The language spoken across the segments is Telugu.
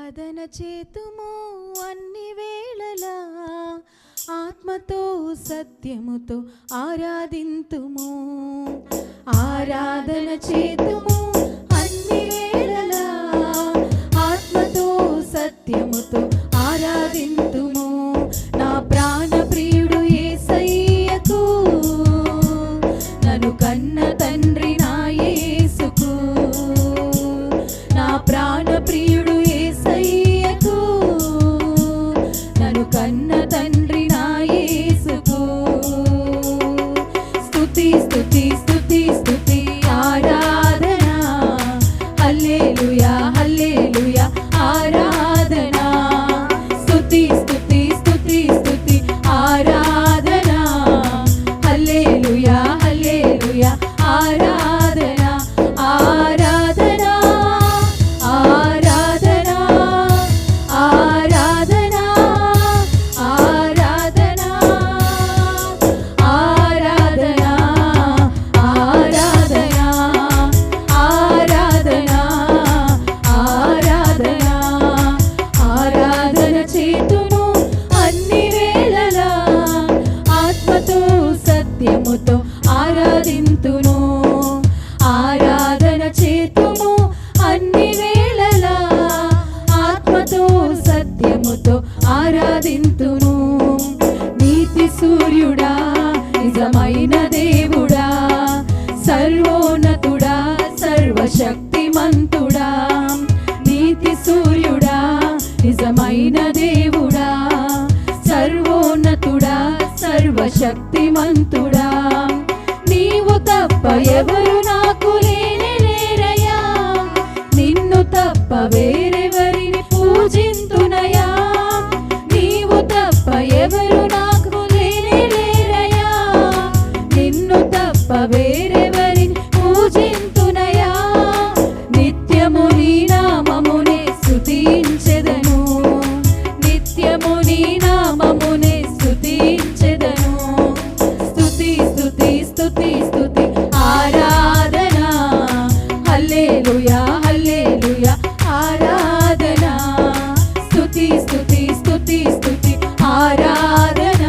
ఆరాధన చేతుము అన్ని వేళలా, ఆత్మతో సత్యముతో ఆరాధింతుము. ఆరాధన చేతుము అన్ని వేళలా, ఆత్మతో సత్యముతో ఆరాధింతుము. నా ప్రాణ ప్రియుడు యేసయ్యకు, నన్ను కన్న తండ్రి నా యేసుకు. నా ప్రాణ ప్రియుడు యేసయ్యకు, నన్ను కన్న తండ్రి నా యేసుకు. స్తుతి స్తుతి స్తుతి స్తుతి ఆరాధన, హల్లెలూయా హల్లెలూయా ఆరాధన. స్తుతి స్తుతి స్తుతి స్తుతి ఆరాధన, హల్లెలూయా హల్లెలూయా ఆరాధన. ఆరాధన ఆరాధన ఆరాధన ఆరాధన ఆరాధన ఆరాధన ఆరాధన ఆరాధన. ఆరాధన చేతుము అన్ని వేళలా, ఆత్మతో సత్యముతో ఆరాధింతును. ఆరాధన చేతుము అన్ని వేళలా, ఆత్మతో సత్యముతో ఆరాధింతును. నీతి సూర్యుడా, నిజమైన దేవుడా, సర్వోన్నతుడా, సర్వశక్తిమంతుడా. నీతి సూర్యుడా, నిజమైన దేవుడా, సర్వోన్నతుడా, సర్వశక్తిమంతుడా. నీవు తప్ప ఎవరు నాకు లేనే లేరయ్యా, నిన్ను తప్ప వేరెవరిని పూజింతునయా. నీవు తప్ప ఎవరు నాకు లేనే లేరయ్యా, నిన్ను తప్ప వేరెవరిని పూజింతునయా. నిత్యము నీ నామమునే స్తుతించెదను, నిత్యము నీ నామమునే స్తుతించెదను. స్తుతి స్తుతి స్తుతి స్తుతి ఆరాధన, హల్లెలూయా హల్లెలూయా ఆరాధన. స్తుతి స్తుతి స్తుతి స్తుతి ఆరాధన,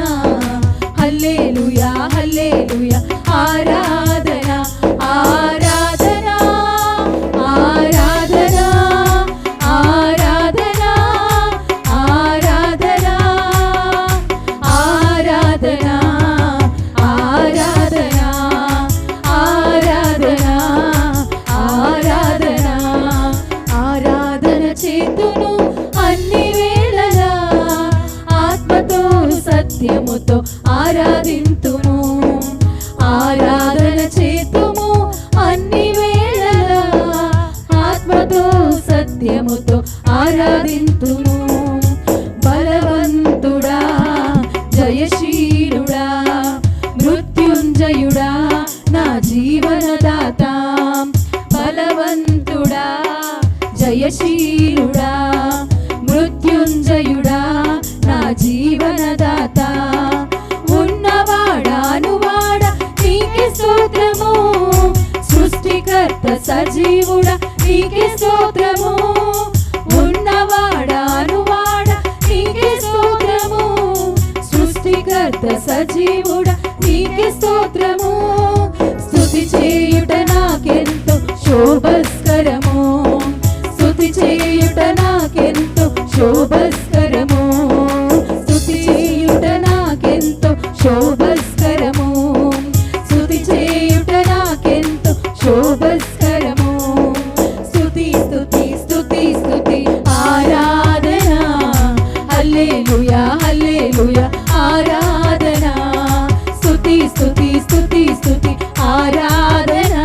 హల్లెలూయా హల్లెలూయా ఆరాధన. ఆరాధన ఆరాధన ఆరాధన ఆరాధన ఆరాధన ఆరాధన ఆరాధన ఆరాధన. ఆరాధన చేతును అన్ని వేళలా, ఆత్మతో సత్యముతో ఆరాధింతుము. ఆరాధన చేతుము అన్ని వేళలా, ఆత్మతో సత్యముతో ఆరాధింతుము. బలవంతుడా, జయశీలుడా, మృత్యుంజయుడా, నా జీవనదాత. బలవంతుడా, జయశీలుడా, మృత్యుంజయుడా, నా జీవనదాత. ఉన్నవాడా అనువాడా నీకే స్తోత్రము, సృష్టికర్త సజీవుడా నీకే స్తోత్రము. ఉన్నవాడా అనువాడా నీకే స్తోత్రము, సృష్టికర్త సజీవుడా నీకే స్తోత్రము. స్తుతి చేయుట నాకెంతో శోభస్కరము, స్తుతి చేయుట నాకెంతో శోభస్కరము. స్తుతి చేయుట నాకెంతో శోభస్కరము, స్తుతి చేయుట నాకెంతో శోభస్కరము. స్తుతి స్తుతి స్తుతి స్తుతి ఆరాధన, హల్లెలూయా హల్లెలూయా ఆరాధన. స్తుతి స్తుతి స్తుతి స్తుతి ఆరాధన,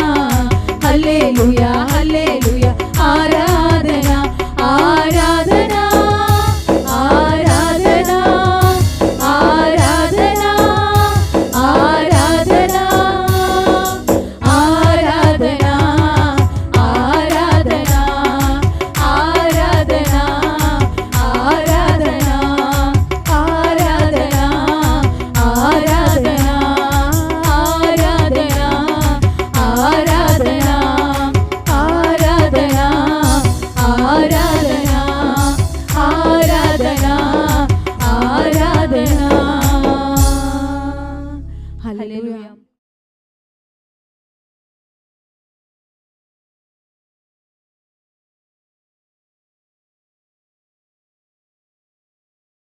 హల్లెలూయా హల్లెలూయా ఆరాధన. ఆరాధన ఆరాధన ఆరాధన ఆరాధన ఆరాధన ఆరాధన ఆరాధన ఆరాధన ఆరాధన ఆరాధన ఆరాధన ఆరాధన ఆరాధన ఆరాధన